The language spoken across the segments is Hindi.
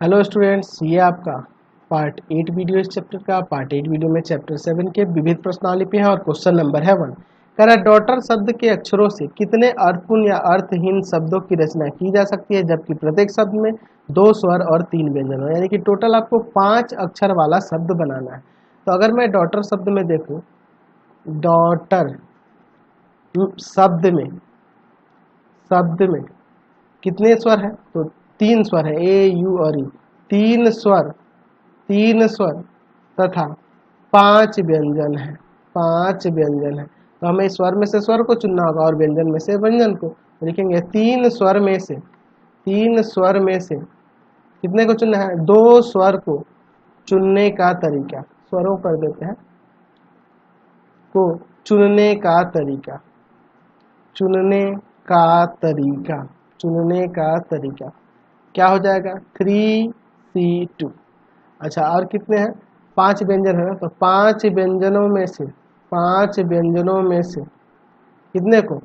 हेलो स्टूडेंट्स, ये आपका पार्ट 8 वीडियो इस चैप्टर का। पार्ट 8 वीडियो में चैप्टर 7 के विविध प्रश्नावली पे है और क्वेश्चन नंबर है 1। कह रहा है डॉटर शब्द के अक्षरों से कितने अर्थपूर्ण या अर्थहीन शब्दों की रचना की जा सकती है जबकि प्रत्येक शब्द में 2 स्वर और 3 व्यंजन हो, यानी कि टोटल आपको 5 अक्षर वाला शब्द बनाना है। तो अगर मैं डॉटर शब्द में देखूँ, डॉटर शब्द में कितने स्वर है? तो 3 स्वर है, ए यू और ई। 3 स्वर तथा 5 व्यंजन है। 5 व्यंजन है, तो हमें स्वर में से स्वर को चुनना होगा और व्यंजन में से व्यंजन को। लिखेंगे 3 स्वर में से कितने को चुनना है? 2 स्वर को चुनने का तरीका, स्वरों कर देते हैं को चुनने का तरीका, चुनने का तरीका क्या हो जाएगा? 3C2। अच्छा, और कितने हैं? 5 व्यंजन है ना, तो 5 व्यंजनों में से कितने को?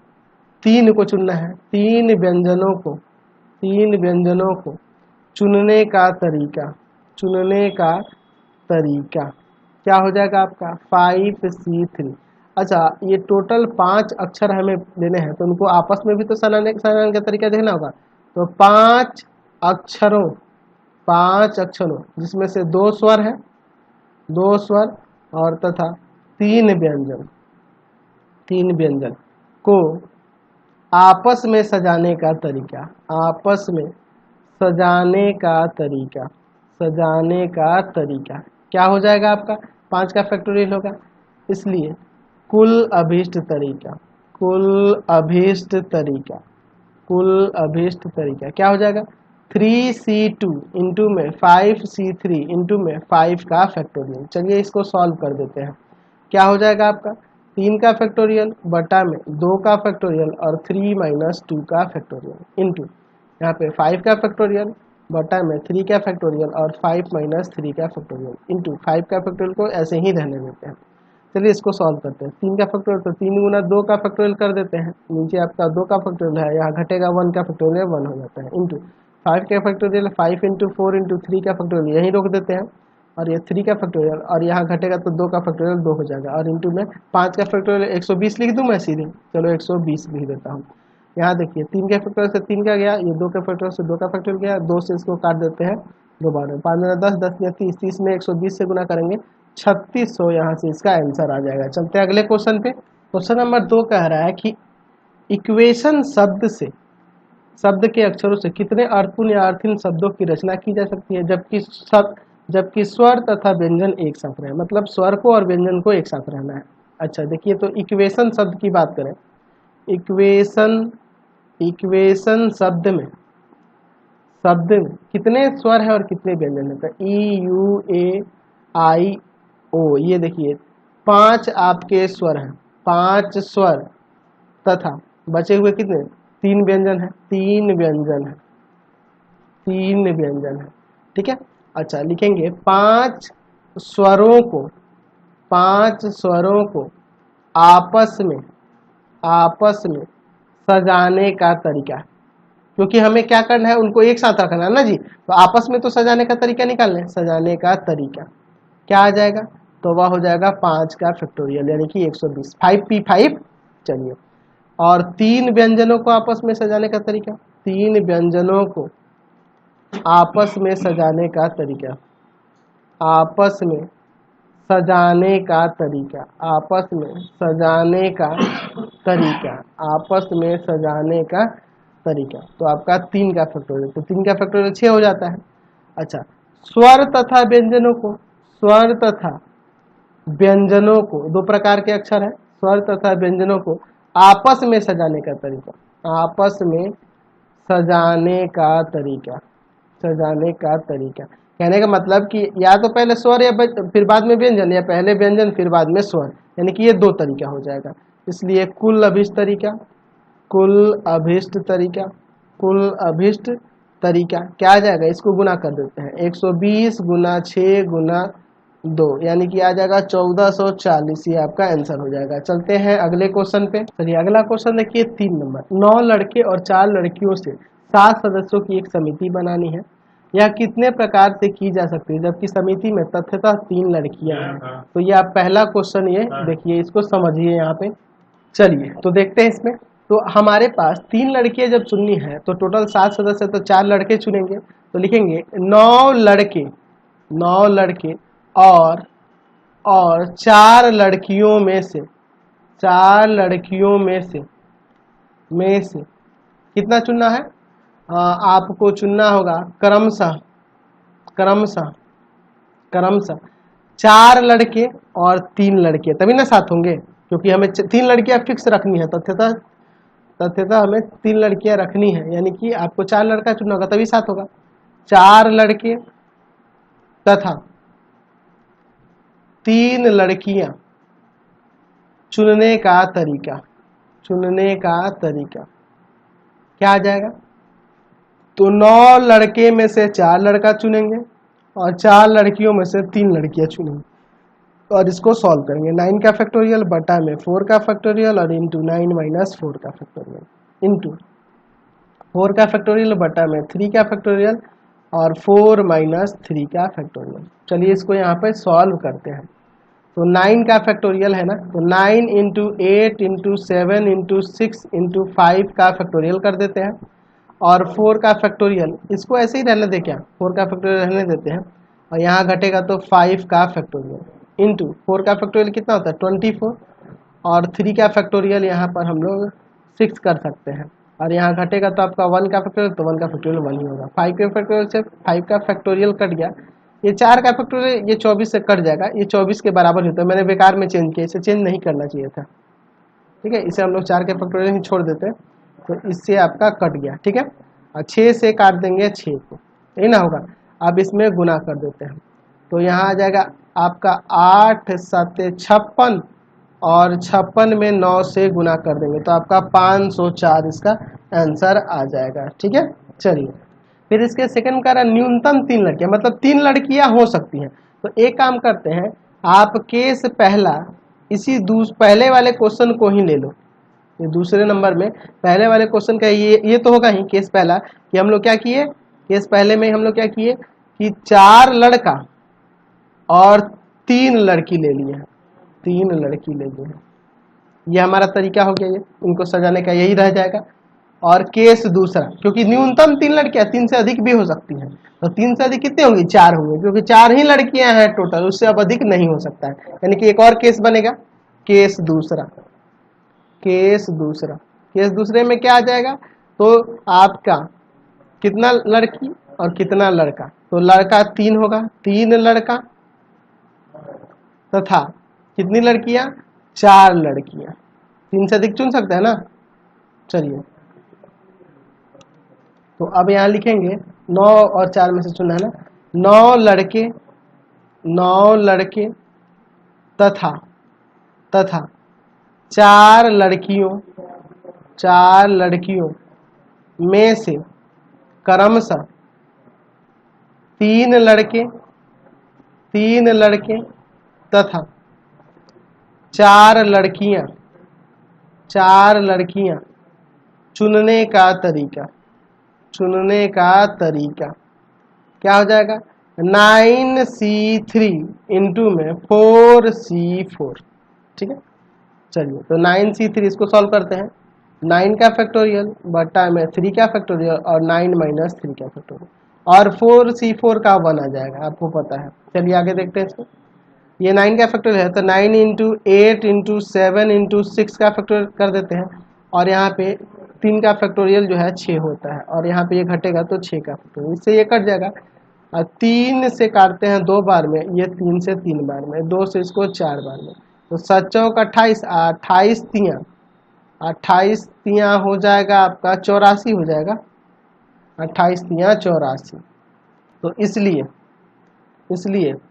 3 को चुनना है। 3 व्यंजनों को चुनने का तरीका क्या हो जाएगा आपका? 5C3। अच्छा, ये टोटल 5 अक्षर हमें लेने हैं, तो उनको आपस में भी तो सनाने का तरीका देखना होगा। तो 5 अक्षरों जिसमें से 2 स्वर है, 2 स्वर और तथा 3 व्यंजन को आपस में सजाने का तरीका क्या हो जाएगा आपका? 5 का फैक्टोरियल होगा, इसलिए कुल अभीष्ट तरीका क्या हो जाएगा? 3C2 इंटू में 5C3 इंटू में 5 का फैक्टोरियल। चलिए इसको सॉल्व कर देते हैं। क्या हो जाएगा आपका? 3 का फैक्टोरियल बटा में 2 का फैक्टोरियल और 3 माइनस 2 का फैक्टोरियल इंटू यहाँ पे 5 का फैक्टोरियल बटा में 3 का फैक्टोरियल और 5 माइनस 3 का फैक्टोरियल इंटू 5 का फैक्टोरियल को ऐसे ही रहने देते हैं। चलिए इसको सॉल्व करते हैं। 3 का फैक्टोरियल तो 3 गुना 2 का फैक्टोरियल कर देते हैं, नीचे आपका 2 का फैक्टोरियल है, यहाँ घटेगा 1 का फैक्टोरियल 1 हो जाता है इंटू 5 का फैक्टोरियल 5 इंटू 4 इंटू 3 का फैक्टोरियल यहीं रोक देते हैं और ये 3 का फैक्टोरियल और यहाँ घटेगा तो 2 का फैक्टोरियल 2 हो जाएगा और इंटू में 5 का फैक्टोरियल 120 लिख दूँ मैं सीधे? चलो 120 लिख देता हूँ। यहाँ देखिए 3 के फैक्टोरियल से 3 का गया, ये 2 के फैक्टोरियल से 2 का फैक्टोरियल गया, 2 से इसको काट देते हैं दोबारा। 5 में 10, 10 में 30, 30 में 120 से गुना करेंगे 3600, यहाँ से इसका आंसर आ जाएगा। चलते हैं अगले क्वेश्चन पे। क्वेश्चन नंबर 2 कह रहा है कि इक्वेशन शब्द के अक्षरों से कितने अर्थपूर्ण या अर्थहीन शब्दों की रचना की जा सकती है जबकि स्वर तथा व्यंजन एक साथ रहे, मतलब स्वर को और व्यंजन को एक साथ रहना है। अच्छा देखिए, तो इक्वेशन शब्द की बात करें, इक्वेशन शब्द में कितने स्वर है और कितने व्यंजन है? तो E-U-A-I-O, ये देखिए 5 आपके स्वर हैं, 5 स्वर तथा बचे हुए कितने? 3 व्यंजन है, 3 व्यंजन है। ठीक है। अच्छा, लिखेंगे 5 स्वरों को आपस में सजाने का तरीका, क्योंकि हमें क्या करना है? उनको एक साथ रखना है ना जी, तो आपस में तो सजाने का तरीका निकालना है। सजाने का तरीका क्या आ जाएगा? तो वह हो जाएगा 5 का फैक्टोरियल यानी कि 120, 5P5। चलिए, और 3 व्यंजनों को आपस में सजाने का तरीका, 3 व्यंजनों को आपस में सजाने का तरीका, आपस में सजाने का तरीका, तो आपका 3 का फैक्टोरियल, तो 3 का फैक्टोरियल 6 हो जाता है। अच्छा, स्वर तथा व्यंजनों को 2 प्रकार के अक्षर है, स्वर तथा व्यंजनों को आपस में सजाने का तरीका, कहने का मतलब कि या तो पहले स्वर या फिर बाद में व्यंजन, या पहले व्यंजन फिर बाद में स्वर, यानी कि ये 2 तरीका हो जाएगा। इसलिए कुल अभिष्ट तरीका क्या आ जाएगा? इसको गुना कर देते हैं, 120 गुना 6 गुना 2 यानी कि आ जाएगा 1440, ये आपका आंसर हो जाएगा। चलते हैं अगले क्वेश्चन पे। चलिए अगला क्वेश्चन देखिए 3 नंबर। 9 लड़के और 4 लड़कियों से 7 सदस्यों की एक समिति बनानी है। यह कितने प्रकार से की जा सकती है, जबकि समिति में तथ्यतः 3 लड़कियां हैं। तो यह आप पहला क्वेश्चन ये देखिए, इसको समझिए यहाँ पे। चलिए तो देखते हैं इसमें। तो हमारे पास 3 लड़कियां जब चुननी है तो टोटल 7 सदस्य, तो 4 लड़के चुनेंगे। तो लिखेंगे 9 लड़के, 9 लड़के और 4 लड़कियों में से, 4 लड़कियों में से कितना चुनना है? आपको चुनना होगा क्रमशः क्रमशः क्रमशः 4 लड़के और 3 लड़के, तभी ना 7 होंगे, क्योंकि हमें 3 लड़कियां फिक्स रखनी है। तथ्यतः हमें 3 लड़कियां रखनी है, यानी कि आपको 4 लड़का चुनना होगा तभी 7 होगा। 4 लड़के तथा 3 लड़कियां चुनने का तरीका, चुनने का तरीका क्या आ जाएगा? तो 9 लड़के में से 4 लड़का चुनेंगे और 4 लड़कियों में से 3 लड़कियां चुनेंगे, और इसको सॉल्व करेंगे। 9 का फैक्टोरियल बटा में 4 का फैक्टोरियल और इंटू 9 माइनस 4 का फैक्टोरियल, इंटू 4 का फैक्टोरियल बटा में 3 का फैक्टोरियल और 4 माइनस 3 का फैक्टोरियल। चलिए इसको यहाँ पे सॉल्व करते हैं। तो 9 का फैक्टोरियल है ना, तो 9 इंटू 8 इंटू 7 इंटू 6 इंटू 5 का फैक्टोरियल कर देते हैं, और 4 का फैक्टोरियल, इसको ऐसे ही रहने दे क्या, 4 का फैक्टोरियल रहने देते हैं, और यहाँ घटेगा तो 5 का फैक्टोरियल इंटू 4 का फैक्टोरियल कितना होता है 24, और 3 का फैक्टोरियल यहाँ पर हम लोग 6 कर सकते हैं, और यहाँ घटेगा तो आपका 1 का फैक्टोरियल, तो 1 का फैक्टोरियल 1 ही होगा। 5 के फैक्टोरियल से 5 का फैक्टोरियल कट गया, ये 4 का फैक्टोरियल ये 24 से कट जाएगा, ये 24 के बराबर होता है। मैंने बेकार में चेंज किया, इसे चेंज नहीं करना चाहिए था, ठीक है। इसे हम लोग 4 के फैक्टोरियल ही छोड़ देते हैं, तो इससे आपका कट गया, ठीक है। और 6 से काट देंगे 6 को, यही ना होगा। अब इसमें गुना कर देते हैं, तो यहाँ आ जाएगा आपका 8 7 56, और 56 में 9 से गुना कर देंगे तो आपका 504 इसका आंसर आ जाएगा, ठीक है। चलिए फिर इसके सेकंड कह रहा है न्यूनतम 3 लड़कियां, मतलब 3 लड़कियां हो सकती हैं। तो एक काम करते हैं, आप केस पहला इसी पहले वाले क्वेश्चन को ही ले लो, ये दूसरे नंबर में पहले वाले क्वेश्चन का ये तो होगा ही केस पहला, कि हम लोग क्या किए, केस पहले में हम लोग क्या किए कि 4 लड़का और 3 लड़की ले लिए हैं, 3 लड़की ले लिए हैं। ये हमारा तरीका हो गया, ये इनको सजाने का यही रह जाएगा। और केस दूसरा, क्योंकि न्यूनतम 3 लड़कियां, 3 से अधिक भी हो सकती हैं, तो 3 से अधिक कितने होंगी 4 होंगे, क्योंकि 4 ही लड़कियां हैं टोटल, उससे अब अधिक नहीं हो सकता है, यानी कि एक और केस बनेगा, केस दूसरा। केस दूसरे में क्या आ जाएगा, तो आपका कितना लड़की और कितना लड़का, तो लड़का 3 होगा, 3 लड़का तथा कितनी लड़कियां 4 लड़कियां, 3 से अधिक चुन सकते हैं ना। चलिए तो अब यहाँ लिखेंगे 9 और 4 में से चुना है ना, 9 लड़के तथा 4 लड़कियों में से क्रमशः 3 लड़के तथा 4 लड़कियां चुनने का तरीका क्या हो जाएगा, 9C3 इंटू में 4C4, ठीक है। चलिए तो 9C3 इसको सॉल्व करते हैं, 9 का फैक्टोरियल बटा में 3 का फैक्टोरियल और 9 माइनस 3 का फैक्टोरियल, और 4C4 का 1 आ जाएगा, आपको पता है। चलिए आगे देखते हैं इसको, ये 9 का फैक्टोरियल है, तो 9 इंटू 8 इंटू 7 इंटू 6 का फैक्टोरियल कर देते हैं, और यहाँ पे 3 का फैक्टोरियल जो है 6 होता है, और यहाँ पे ये घटेगा तो 6 का फैक्टोरियल, इससे ये कट जाएगा, और 3 से काटते हैं 2 बार में, ये 3 से 3 बार में, 2 से इसको 4 बार में, तो 7 चौक 28, 28 तियाँ हो जाएगा आपका 84 हो जाएगा, 28 तियाँ 84। तो इसलिए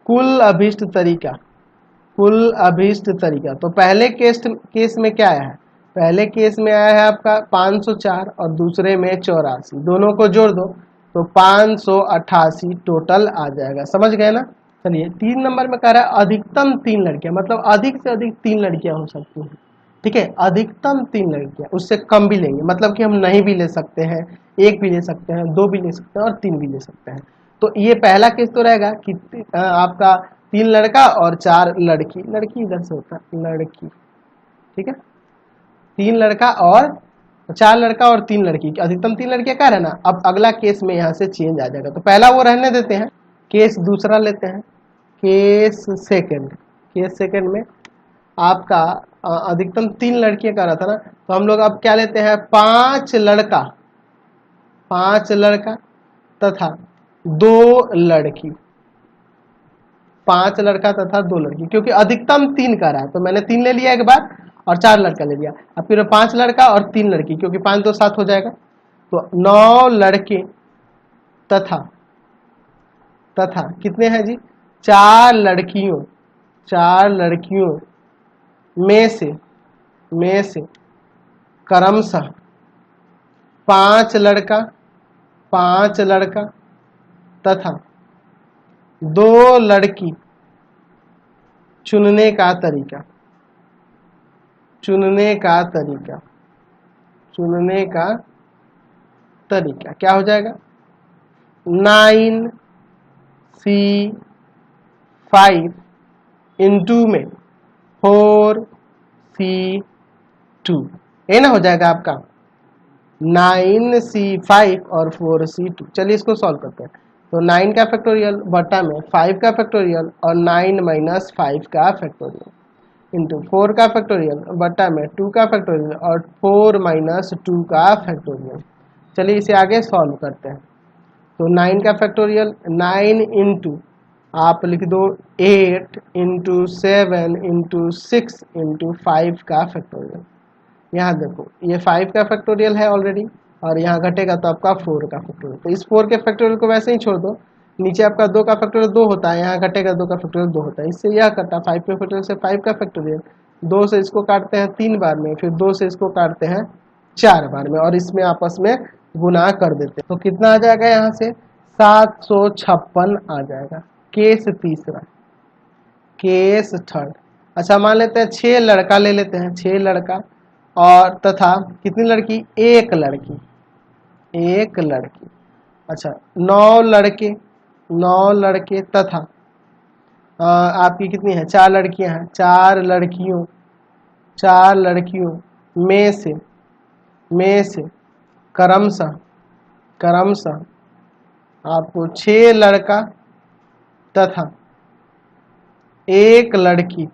कुल अभिष्ट तरीका, तो पहले केस में क्या आया है, पहले केस में आया है आपका 504 और दूसरे में 84, दोनों को जोड़ दो तो 588 टोटल आ जाएगा, समझ गए ना। चलिए 3 नंबर में कह रहा है अधिकतम 3 लड़कियां, मतलब अधिक से अधिक 3 लड़कियां हो सकती हैं, ठीक है। अधिकतम 3 लड़कियां, उससे कम भी लेंगे, मतलब कि हम नहीं भी ले सकते हैं, 1 भी ले सकते हैं, 2 भी ले सकते हैं और 3 भी ले सकते हैं। तो ये पहला केस तो रहेगा कि आपका 3 लड़का और 4 लड़की, लड़की इधर से होता है लड़की, ठीक है, 3 लड़का और 4 लड़का और 3 लड़की, अधिकतम 3 लड़कियां क्या रहना। अब अगला केस में यहाँ से चेंज आ जाएगा, तो पहला वो रहने देते हैं, केस दूसरा लेते हैं, केस सेकंड में आपका अधिकतम 3 लड़कियां का रहा था ना, तो हम लोग अब क्या लेते हैं, 5 लड़का तथा 2 लड़की, 5 लड़का तथा 2 लड़की, क्योंकि अधिकतम 3 का रहा है तो मैंने 3 ले लिया एक बार और 4 लड़का ले लिया। अब फिर 5 लड़का और 3 लड़की, क्योंकि 5 2 7 हो जाएगा, तो 9 लड़के तथा कितने हैं जी, 4 लड़कियों में से क्रमशः 5 लड़का तथा 2 लड़की चुनने का तरीका क्या हो जाएगा, 9C5 इंटू में 4C2, ये ना हो जाएगा आपका 9C5 और 4C2। चलिए इसको सॉल्व करते हैं, तो 9 का फैक्टोरियल बटा में 5 का फैक्टोरियल और 9 माइनस 5 का फैक्टोरियल इंटू 4 का फैक्टोरियल बटा में 2 का फैक्टोरियल और 4 माइनस 2 का फैक्टोरियल। चलिए इसे आगे सॉल्व करते हैं, तो 9 का फैक्टोरियल 9 इंटू आप लिख दो 8 इंटू 7 इंटू 6 इंटू 5 का फैक्टोरियल। यहाँ देखो ये 5 का फैक्टोरियल है ऑलरेडी और यहाँ घटेगा तो आपका 4 का फैक्टोरियल, तो इस 4 के फैक्टोरियल को वैसे ही छोड़ दो, नीचे आपका 2 का फैक्टोरियल 2 होता है, यहाँ घटेगा 2 का फैक्टोरियल 2 होता है, इससे यह कटा 5 के फैक्टोरियल से 5 का फैक्टोरियल, 2 से इसको काटते हैं 3 बार में, फिर 2 से इसको काटते हैं 4 बार में और इसमें आपस में गुना कर देते हैं, तो कितना आ जाएगा यहाँ से 756 आ जाएगा। केस तीसरा, केस थर्ड, अच्छा मान लेते हैं 6 लड़का ले लेते हैं, 6 लड़का और तथा कितनी लड़की, एक लड़की, अच्छा 9 लड़के तथा आपकी कितनी है, 4 लड़कियां हैं, 4 लड़कियों में से क्रमशः आपको 6 लड़का तथा एक लड़की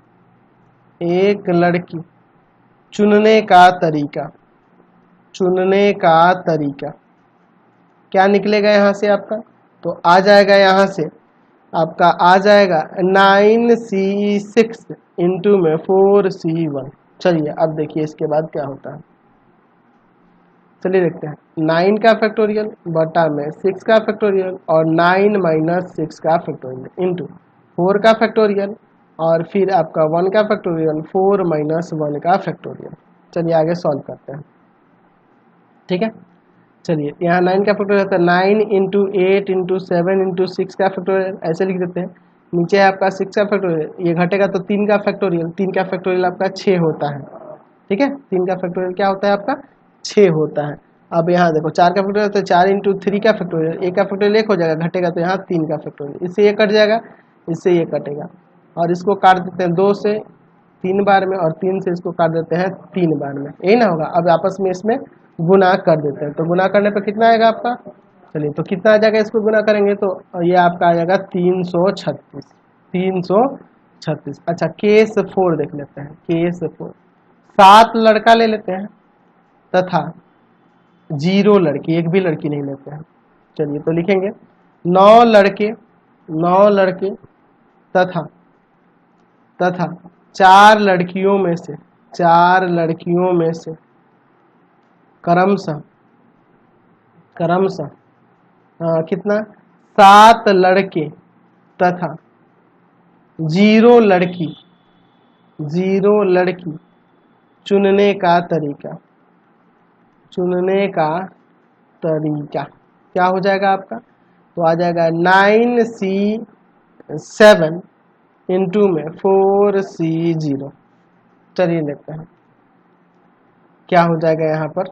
चुनने का तरीका क्या निकलेगा यहाँ से आपका, तो आ जाएगा यहाँ से आपका आ जाएगा 9C6 इंटू में 4C1। चलिए अब देखिए इसके बाद क्या होता है, चलिए देखते हैं 9 का फैक्टोरियल बटा में 6 का फैक्टोरियल और 9 माइनस 6 का फैक्टोरियल इंटू 4 का फैक्टोरियल और फिर आपका 1 का फैक्टोरियल 4 माइनस 1 का फैक्टोरियल। चलिए आगे सॉल्व करते हैं, ठीक है, चलिए यहाँ 9 का फैक्टोरियल होता है 9 इंटू 8 इंटू 7 इंटू 6 का फैक्टोरियल, ऐसे लिख देते हैं, नीचे है आपका 6 का फैक्टोरियल, ये घटेगा तो 3 का फैक्टोरियल, 3 का फैक्टोरियल आपका 6 होता है, ठीक है, 3 का फैक्टोरियल क्या होता है आपका 6 होता है। अब यहाँ देखो 4 का फैक्टोरियल तो 4 इंटू 3 का फैक्टोरियल, एक का फैक्टोरियल 1 हो जाएगा, घटेगा तो यहाँ 3 का फैक्टोरियल, इससे ये कट जाएगा, इससे ये कटेगा और इसको काट देते हैं 2 से 3 बार में और 3 से इसको काट देते हैं 3 बार में, यही ना होगा। अब आपस में इसमें गुना कर देते हैं, तो गुना करने पर कितना आएगा आपका, चलिए तो कितना आ जाएगा, इसको गुना करेंगे तो ये आपका आ जाएगा 336। अच्छा केस 4 देख लेते हैं, केस 4 7 लड़का ले लेते हैं तथा 0 लड़की, एक भी लड़की नहीं लेते हैं। चलिए तो लिखेंगे 9 लड़के तथा 4 लड़कियों में से क्रमशः कितना 7 लड़के तथा 0 लड़की चुनने का तरीका क्या हो जाएगा आपका, तो आ जाएगा 9C7 इंटू में 4C0। चलिए देखते हैं क्या हो जाएगा यहाँ पर,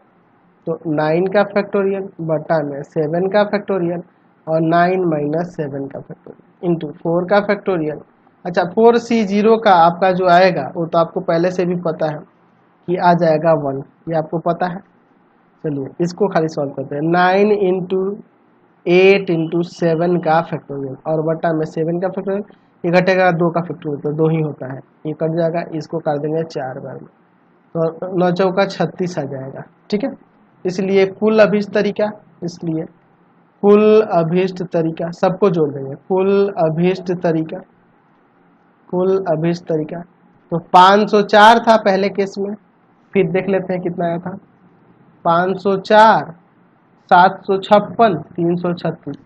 तो 9 का फैक्टोरियल बटा में 7 का फैक्टोरियल और 9 माइनस 7 का फैक्टोरियल इंटू 4 का फैक्टोरियल। अच्छा 4C0 का आपका जो आएगा वो तो आपको पहले से भी पता है कि आ जाएगा 1, ये आपको पता है। चलिए इसको खाली सॉल्व करते हैं। 9 इंटू 8 इंटू 7 का फैक्टोरियल और बटा में 7 का फैक्टोरियल, ये घटेगा 2 का फैक्टोरियल तो 2 ही होता है, ये कट जाएगा, इसको कर देंगे 4 बार में तो 9 चौका 36 आ जाएगा। ठीक है, इसलिए कुल अभिष्ट तरीका, इसलिए कुल अभिष्ट तरीका सबको जोड़ देंगे, कुल अभिष्ट तरीका, कुल अभिष्ट तरीका तो 504 था पहले केस में, फिर देख लेते हैं कितना आया था। 504, 756, 336,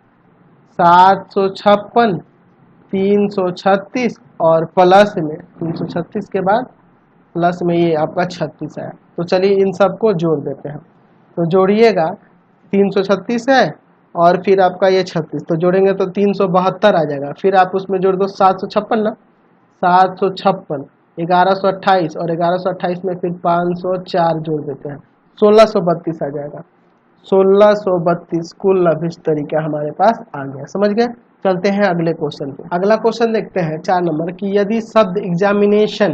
756, 336 और प्लस में 336 के बाद प्लस में ये आपका 36 आया। तो चलिए इन सबको जोड़ देते हैं, तो जोड़िएगा 336 है और फिर आपका ये 36, तो जोड़ेंगे तो 372 आ जाएगा। फिर आप उसमें जोड़ दो 756 ना, 756, 1128 और 1128 में फिर 504 जोड़ देते हैं, 1632 आ जाएगा। 1632 कुल अभिष्ट तरीका हमारे पास आ गया। समझ गए? चलते हैं अगले क्वेश्चन पे। अगला क्वेश्चन देखते हैं 4 नंबर की, यदि शब्द एग्जामिनेशन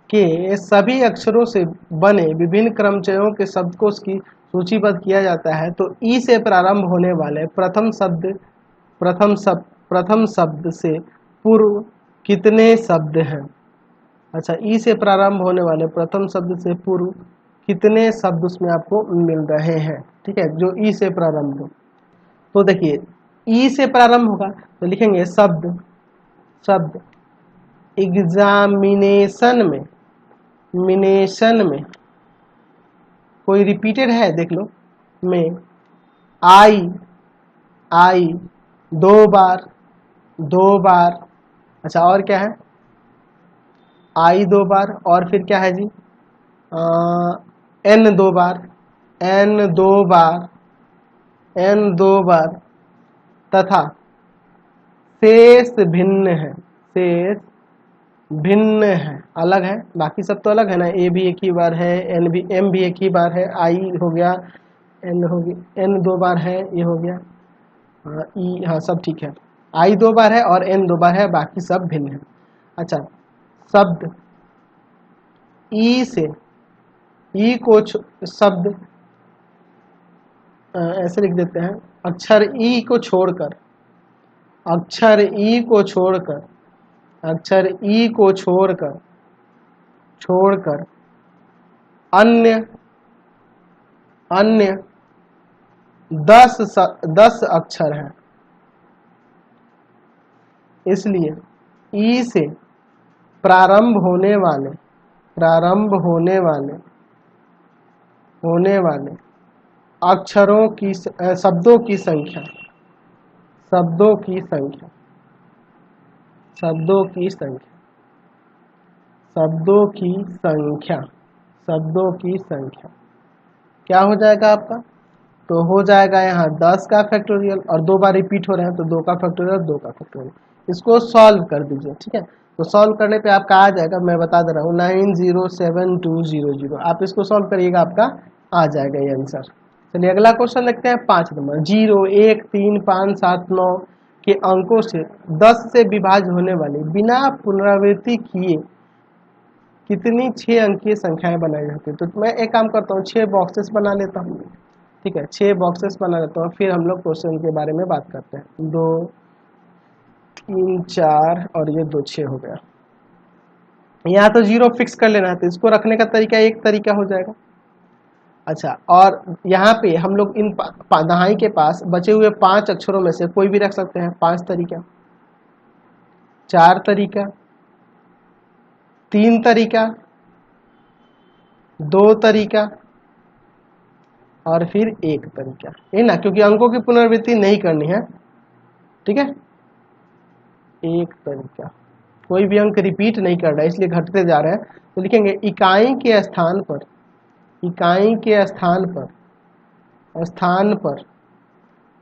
के सभी अक्षरों से बने विभिन्न क्रमचयों के शब्दकोश की सूचीबद्ध किया जाता है तो ई से प्रारंभ होने वाले प्रथम शब्द से पूर्व कितने शब्द हैं? अच्छा, ई से प्रारंभ होने वाले प्रथम शब्द से पूर्व कितने शब्द उसमें आपको मिल रहे हैं? ठीक है, जो ई से प्रारंभ हो। तो देखिए ई से प्रारंभ होगा तो लिखेंगे शब्द एग्जामिनेशन में कोई रिपीटेड है देख लो, में आई 2 बार। अच्छा और क्या है? आई 2 बार और फिर क्या है जी? एन 2 बार तथा शेष भिन्न है, अलग है, बाकी सब तो अलग है ना, ए भी एक ही बार है, एम भी एक ही बार है, आई हो गया, एन 2 बार है, ये हो गया, ई, हाँ सब ठीक है, आई 2 बार है और एन 2 बार है, बाकी सब भिन्न है। अच्छा, शब्द ई से ई को शब्द ऐसे लिख देते हैं, अक्षर ई को छोड़कर अन्य 10 अक्षर हैं। इसलिए ई से प्रारंभ होने वाले अक्षरों की शब्दों की संख्या क्या हो जाएगा आपका? तो हो जाएगा यहाँ 10 का फैक्टोरियल और 2 बार रिपीट हो रहे हैं तो 2 का फैक्टोरियल। इसको सॉल्व कर दीजिए। ठीक है, तो सॉल्व करने पे आपका आ जाएगा, मैं बता दे रहा हूँ 907200। आप इसको सॉल्व करिएगा, आपका आ जाएगा ये आंसर। चलिए अगला क्वेश्चन देखते हैं 5 नंबर। 0, 1, 3, 5, 7, 9 के अंकों से 10 से विभाज्य होने वाली बिना पुनरावृत्ति किए कितनी 6 अंकीय संख्याएं बनाई जाती है? तो मैं एक काम करता हूँ, 6 बॉक्सेस बना लेता हूँ। ठीक है, 6 बॉक्सेस बना लेता हूँ, फिर हम लोग क्वेश्चन के बारे में बात करते हैं। 2, 3, 4 और ये 2, 6 हो गया। यहाँ तो 0 फिक्स कर लेना है, तो इसको रखने का तरीका एक तरीका हो जाएगा। अच्छा, और यहाँ पे हम लोग इन दहाई के पास बचे हुए 5 अक्षरों में से कोई भी रख सकते हैं। 5 तरीका, 4 तरीका, 3 तरीका, 2 तरीका और फिर 1 तरीका, है ना, क्योंकि अंकों की पुनरावृत्ति नहीं करनी है। ठीक है, 1 तरीका, कोई भी अंक रिपीट नहीं कर रहा है इसलिए घटते जा रहे हैं, तो लिखेंगे इकाई के स्थान पर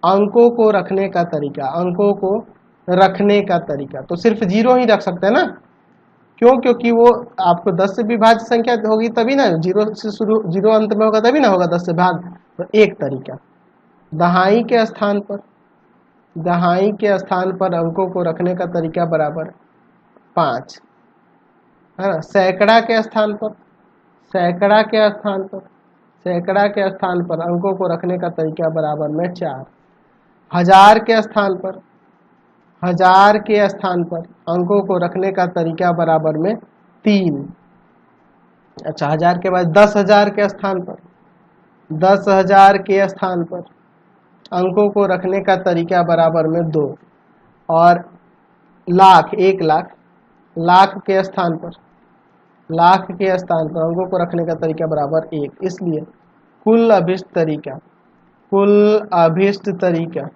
अंकों को रखने का तरीका। तो सिर्फ 0 ही रख सकते हैं ना, क्यों? क्योंकि वो आपको 10 से विभाज्य संख्या होगी तभी ना, 0 अंत में होगा तभी ना होगा 10 से भाग। तो 1 तरीका, दहाई के स्थान पर दहाई के स्थान पर अंकों को रखने का तरीका बराबर 5, है ना। सैकड़ा के स्थान पर, सैकड़ा के स्थान पर, सैकड़ा के स्थान पर अंकों को रखने का तरीका बराबर में 4। हजार के स्थान पर, हजार के स्थान पर अंकों को रखने का तरीका बराबर में 3। अच्छा, हजार के बाद 10,000 के स्थान पर, 10,000 के स्थान पर अंकों को रखने का तरीका बराबर में 2। और लाख, 1 लाख, लाख के स्थान पर, लाख के स्थान पर अंकों को रखने का तरीका बराबर 1। इसलिए कुल अभिष्ट तरीका, कुल अभिष्ट तरीका,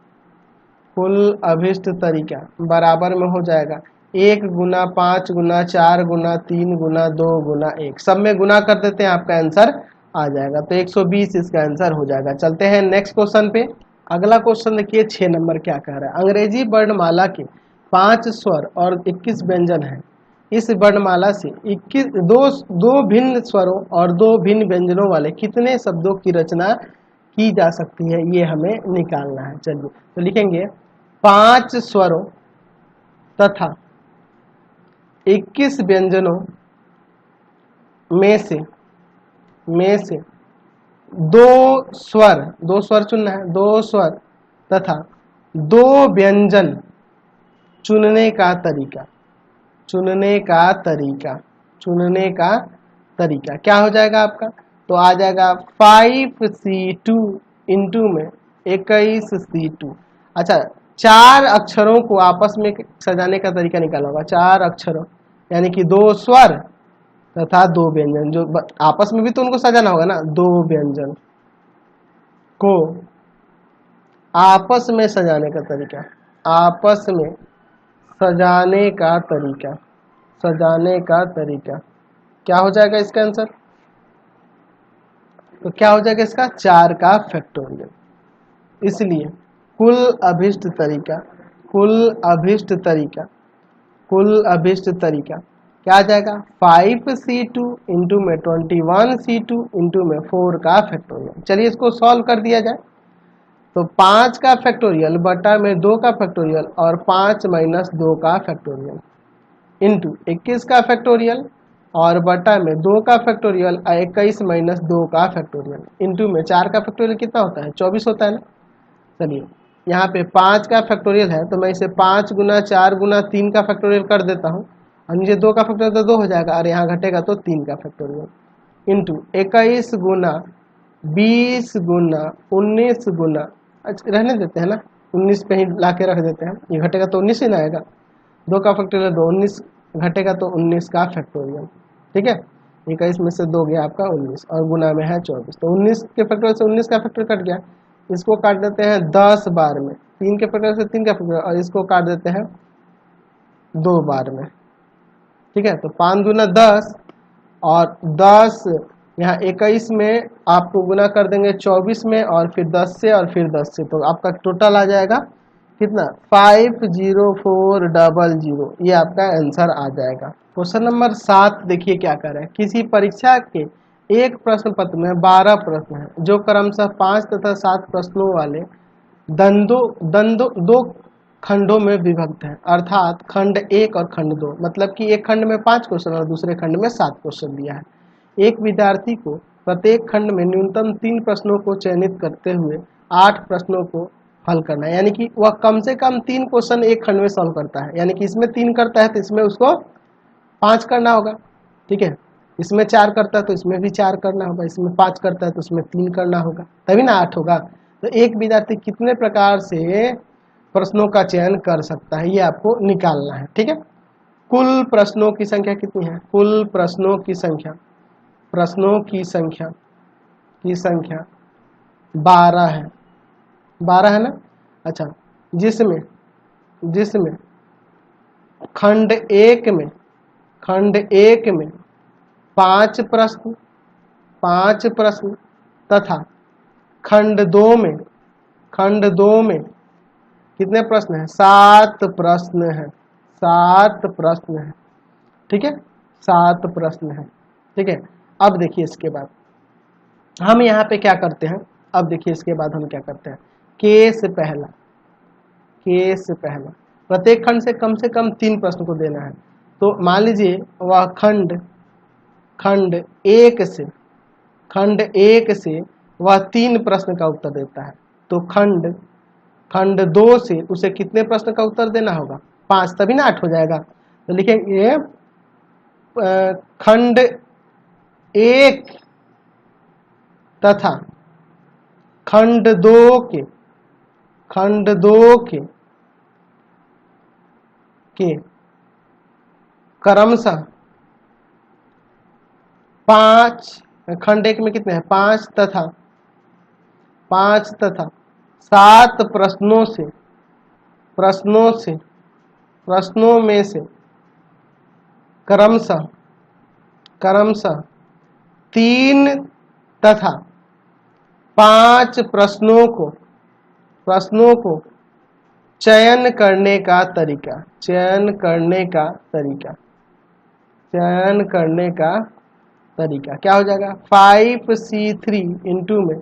कुल अभिष्ट तरीका बराबर में हो जाएगा 1 गुना 5 गुना 4 गुना 3 गुना 2 गुना 1। सब में गुना कर देते हैं, आपका आंसर आ जाएगा। तो 120 इसका आंसर हो जाएगा। चलते हैं नेक्स्ट क्वेश्चन पे। अगला क्वेश्चन देखिए 6 नंबर क्या कह रहा है। अंग्रेजी वर्णमाला के 5 स्वर और 21 व्यंजन हैं। इस वर्णमाला से 21 दो भिन्न स्वरों और 2 भिन्न व्यंजनों वाले कितने शब्दों की रचना की जा सकती है, ये हमें निकालना है। चलिए तो लिखेंगे 5 स्वरों तथा 21 व्यंजनों में से दो स्वर चुनना है, 2 स्वर तथा 2 व्यंजन चुनने का तरीका, चुनने का तरीका, चुनने का तरीका क्या हो जाएगा आपका? तो आ जाएगा 5C2 इंटू में 21C2। अच्छा, 4 अक्षरों को आपस में सजाने का तरीका निकाला होगा। 4 अक्षरों यानी कि 2 स्वर तथा 2 व्यंजन, जो आपस में भी तो उनको सजाना होगा ना। 2 व्यंजन को आपस में सजाने का तरीका, आपस में सजाने का तरीका, सजाने का तरीका क्या हो जाएगा इसका आंसर? तो क्या हो जाएगा इसका? 4 का फैक्टोरियल। इसलिए कुल अभिष्ट तरीका, कुल अभिष्ट तरीका, कुल अभिष्ट तरीका क्या आ जाएगा? 5C2 इंटू में 21C2 इंटू में 4 का फैक्टोरियल। चलिए इसको सॉल्व कर दिया जाए। तो 5 का फैक्टोरियल बटा में 2 का फैक्टोरियल और 5 माइनस 2 का फैक्टोरियल इंटू 21 का फैक्टोरियल और बटा में 2 का फैक्टोरियल 21 माइनस 2 का फैक्टोरियल इंटू में 4 का फैक्टोरियल कितना होता है? 24 होता है ना। चलिए यहाँ पे 5 का फैक्टोरियल है तो मैं इसे 5 गुना 4 गुना 3 का फैक्टोरियल कर देता हूँ और नीचे 2 का फैक्टोरियल तो 2 हो जाएगा और यहाँ घटेगा तो 3 का फैक्टोरियल इंटू 21 गुना 20 गुना 19 गुना, अच्छा रहने देते हैं ना, 19 पे ही ला के रख देते हैं। ये घटेगा तो 19 ही ना आएगा। 2 का फैक्टोरियल 2, 19 घटेगा तो 19 का फैक्टोरियल। ठीक है, 21 में से 2 गया आपका 19 और गुना में है 24। तो 19 के फैक्टोरियल से 19 का फैक्टोरियल कट गया। इसको काट देते हैं 10 बार में, 3 के फैक्टोरियल से 3 का फैक्टोरियल और इसको काट देते हैं 2 बार में। ठीक है, तो 5 गुना 10 और 10 यहाँ 21 में आपको गुना कर देंगे 24 में और फिर 10 से और फिर 10 से, तो आपका टोटल आ जाएगा कितना? 50400। ये आपका आंसर आ जाएगा। क्वेश्चन नंबर 7 देखिए क्या कर रहा है। किसी परीक्षा के एक प्रश्न पत्र में 12 प्रश्न हैं जो क्रमशः 5 तथा 7 प्रश्नों वाले दो खंडों में विभक्त है, अर्थात खंड 1 और खंड 2। मतलब कि एक खंड में 5 क्वेश्चन और दूसरे खंड में 7 क्वेश्चन दिया है। एक विद्यार्थी को प्रत्येक खंड में न्यूनतम 3 प्रश्नों को चयनित करते हुए 8 प्रश्नों को हल करना है। यानी कि वह कम से कम 3 क्वेश्चन एक खंड में सॉल्व करता है। यानी कि इसमें 3 करता है तो इसमें उसको 5 करना होगा। ठीक है, इसमें 4 करता है तो इसमें भी 4 करना होगा, इसमें 5 करता है तो इसमें 3 करना होगा, तभी ना 8 होगा। तो एक विद्यार्थी कितने प्रकार से प्रश्नों का चयन कर सकता है, ये आपको निकालना है। ठीक है, कुल प्रश्नों की संख्या कितनी है? कुल प्रश्नों की संख्या, प्रश्नों की संख्या 12 है। 12 है ना। अच्छा, जिसमें खंड 1 में 5 प्रश्न तथा खंड 2 में कितने प्रश्न हैं? 7 प्रश्न हैं। 7 प्रश्न हैं। ठीक है, 7 प्रश्न हैं। ठीक है, अब देखिए इसके बाद हम यहाँ पे क्या करते हैं। अब देखिए इसके बाद हम क्या करते हैं। के से पहला। प्रत्येक खंड से कम 3 प्रश्न को देना है। तो मान लीजिए वह खंड एक से वह 3 प्रश्न का उत्तर देता है, तो खंड 2 से उसे कितने प्रश्न का उत्तर देना होगा? 5, तभी ना 8 हो जाएगा। तो लिखेंगे खंड 1 तथा खंड 2 के क्रमशः 5, खंड 1 में कितने हैं? 5 तथा 7 प्रश्नों में से क्रमशः 3 तथा 5 प्रश्नों को चयन करने का तरीका क्या हो जाएगा? 5C3 इंटू में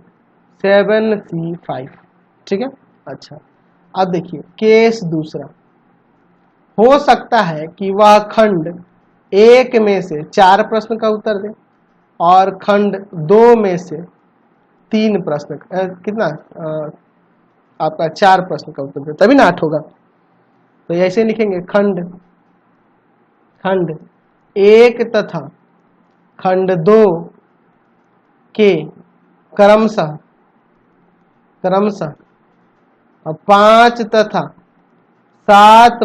7C5। ठीक है। अच्छा, अब देखिए केस दूसरा। हो सकता है कि वह खंड 1 में से 4 प्रश्न का उत्तर दे और खंड 2 में से 3 प्रश्न कितना आपका 4 प्रश्न का उत्तर दे, तभी ना 8 होगा। तो ऐसे लिखेंगे खंड 1 तथा खंड 2 के क्रमशः 5 तथा 7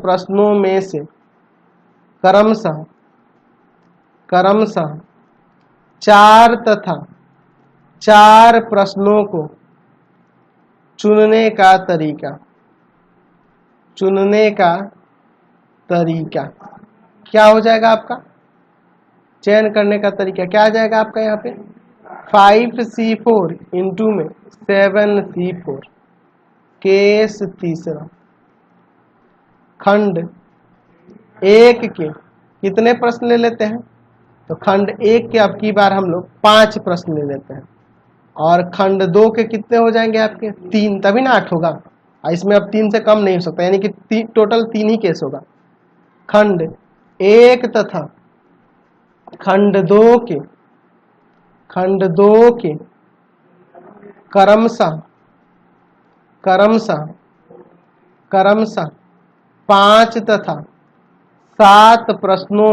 प्रश्नों में से क्रमशः 4 तथा 4 प्रश्नों को चुनने का तरीका क्या हो जाएगा? आपका चयन करने का तरीका क्या आ जाएगा आपका? यहाँ पे 5C4 इंटू में 7C4। केस तीसरा, खंड 1 के कितने प्रश्न ले लेते हैं? तो खंड 1 के अब की बार हम लोग 5 प्रश्न ले लेते हैं और खंड 2 के कितने हो जाएंगे आपके? 3, तभी ना 8 होगा। इसमें अब 3 से कम नहीं हो सकता, यानी कि टोटल 3 ही केस होगा। खंड 1 तथा खंड 2 के क्रमशः 5 तथा 7 प्रश्नों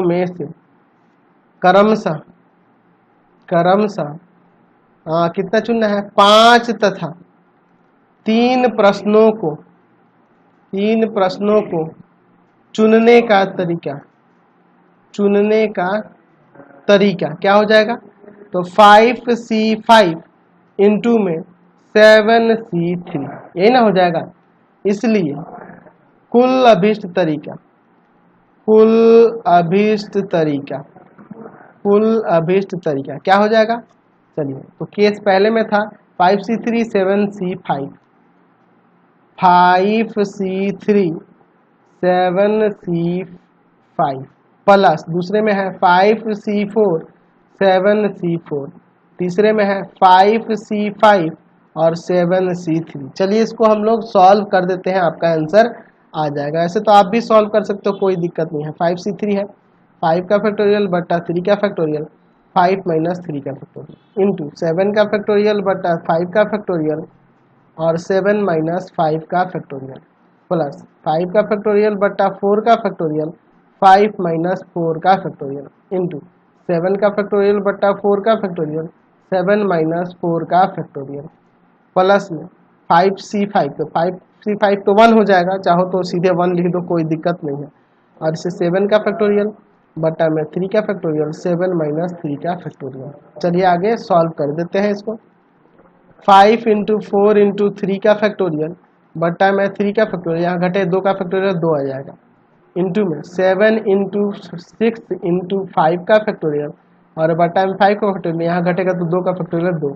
में से क्रमशः कितना चुनना है? 5 तथा 3 प्रश्नों को चुनने का तरीका क्या हो जाएगा? तो 5C5 इंटू में 7C3, यही ना हो जाएगा। इसलिए कुल अभीष्ट तरीका क्या हो जाएगा? चलिए, तो केस पहले में था 5C3 7C5, 5C3 7C5 plus दूसरे में है 5C4 7C4, तीसरे में है 5C5 और 7C3। चलिए इसको हम लोग सॉल्व कर देते हैं, आपका आंसर आ जाएगा। ऐसे तो आप भी सॉल्व कर सकते हो, कोई दिक्कत नहीं है। 5C3 है 5 का फैक्टोरियल बटा 3 का फैक्टोरियल 5 माइनस 3 का फैक्टोरियल इंटू 7 का फैक्टोरियल बटा 5 का फैक्टोरियल और 7 माइनस 5 का फैक्टोरियल प्लस 5 का फैक्टोरियल बटा 4 का फैक्टोरियल 5 माइनस 4 का फैक्टोरियल इंटू 7 का फैक्टोरियल बटा 4 का फैक्टोरियल 7 माइनस 4 का फैक्टोरियल प्लस में 5C5, तो 5C5 तो 1 हो जाएगा, चाहो तो सीधे 1 लिख दो, कोई दिक्कत नहीं है। और इसे 7 का फैक्टोरियल बटा में 3 का फैक्टोरियल 7 माइनस 3 का फैक्टोरियल। चलिए आगे सॉल्व कर देते हैं इसको। 5 इंटू 4 इंटू 3 का फैक्टोरियल बटा में 3 का फैक्टोरियल, यहाँ घटे 2 का फैक्टोरियल 2 आ जाएगा, इंटू में 7 इंटू 6 इंटू 5 का फैक्टोरियल और बटा में 5 का फैक्टोरियल, यहाँ घटेगा तो 2 का फैक्टोरियल 2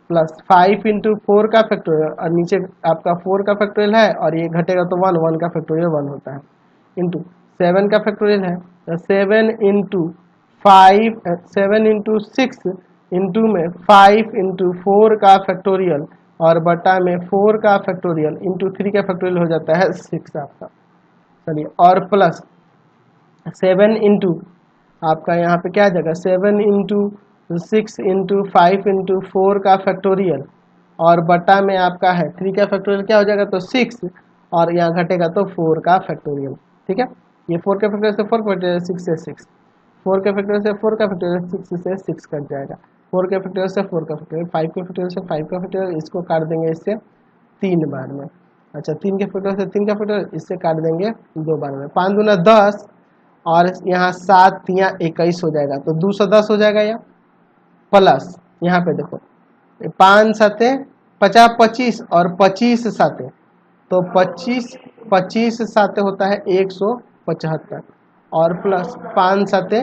प्लस 5 इंटू 4 का फैक्टोरियल और नीचे आपका 4 का फैक्टोरियल है और ये घटेगा तो 1 का फैक्टोरियल 1 होता है, इंटू 7 का फैक्टोरियल है तो 7 इंटू 6 इंटू में 5 इंटू 4 का फैक्टोरियल और बटा में 4 का फैक्टोरियल इंटू 3 का फैक्टोरियल हो जाता है 6 आपका। चलिए, और प्लस 7 इंटू आपका यहाँ पे क्या आ जाएगा 7 इंटू 6 इंटू 5 इंटू 4 का फैक्टोरियल और बटा में आपका है 3 का फैक्टोरियल क्या हो जाएगा तो 6 और यहाँ घटेगा तो 4 का फैक्टोरियल। ठीक है, ये 4 का फैक्टोरियल से 4 का फैक्टोरियल 6 से 6, 4 का फैक्टोरियल से 4 का फैक्टोरियल 6 से 6 कट जाएगा, 4 का फैक्टोरियल से 4 का फैक्टोरियल 5 के फैक्टोरियल से 5 का फैक्टोरियल, इसको काट देंगे इससे 3 बार में। अच्छा, 3 के फैक्टोरियल से 3 का फैक्टोरियल इससे काट देंगे 2 बार में। 5 दूना 10 और यहाँ 7 या 21 हो जाएगा तो 210 हो जाएगा यहाँ। प्लस यहाँ पे देखो 5 साते 50 25 और 25 साते तो 25 साते होता है 175 और प्लस 5 साते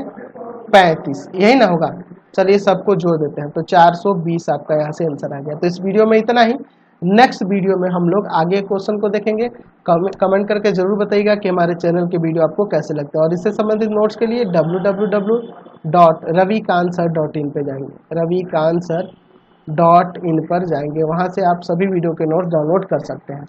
35, यही ना होगा। चलिए सबको जोड़ देते हैं तो 420 आपका यहाँ से आंसर आ गया। तो इस वीडियो में इतना ही। नेक्स्ट वीडियो में हम लोग आगे क्वेश्चन को देखेंगे। कमेंट करके जरूर बताइएगा कि हमारे चैनल के वीडियो आपको कैसे लगते हैं और इससे संबंधित नोट्स के लिए www.ravikansir.in पे जाएंगे, ravikansir.in पर जाएंगे, वहाँ से आप सभी वीडियो के नोट्स डाउनलोड कर सकते हैं।